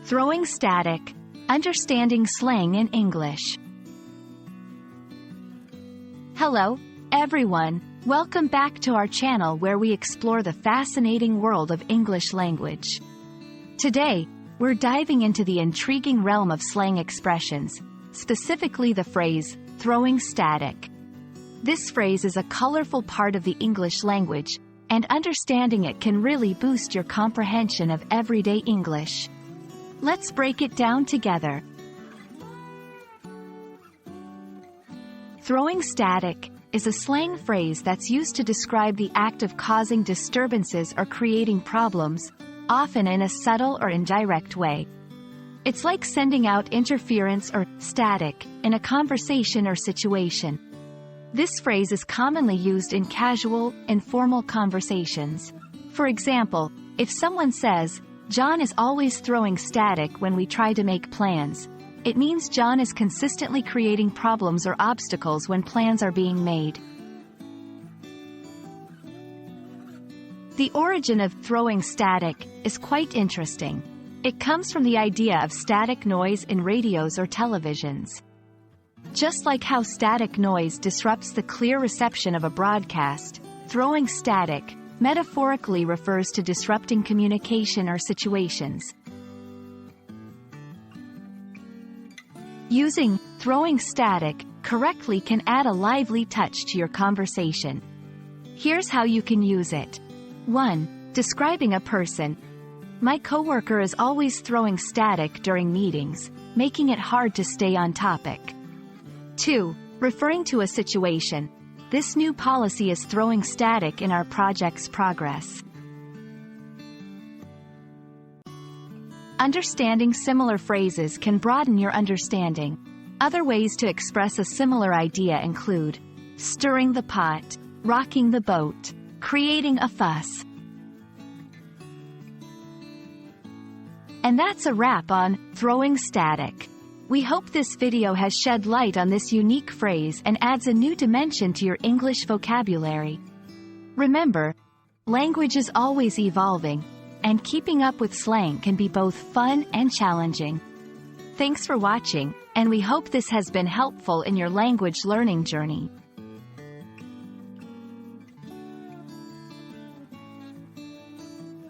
Throwing static. Understanding slang in English. Hello, everyone. Welcome back to our channel where we explore the fascinating world of English language. Today, we're diving into the intriguing realm of slang expressions, specifically the phrase, throwing static. This phrase is a colorful part of the English language, and understanding it can really boost your comprehension of everyday English. Let's break it down together. Throwing static is a slang phrase that's used to describe the act of causing disturbances or creating problems, often in a subtle or indirect way. It's like sending out interference or static in a conversation or situation. This phrase is commonly used in casual, informal conversations. For example, if someone says, "John is always throwing static when we try to make plans," it means John is consistently creating problems or obstacles when plans are being made. The origin of throwing static is quite interesting. It comes from the idea of static noise in radios or televisions. Just like how static noise disrupts the clear reception of a broadcast, throwing static metaphorically refers to disrupting communication or situations. Using throwing static correctly can add a lively touch to your conversation. Here's how you can use it. 1. Describing a person. My coworker is always throwing static during meetings, making it hard to stay on topic. 2. Referring to a situation. This new policy is throwing static in our project's progress. Understanding similar phrases can broaden your understanding. Other ways to express a similar idea include stirring the pot, rocking the boat, creating a fuss. And that's a wrap on throwing static. We hope this video has shed light on this unique phrase and adds a new dimension to your English vocabulary. Remember, language is always evolving, and keeping up with slang can be both fun and challenging. Thanks for watching, and we hope this has been helpful in your language learning journey.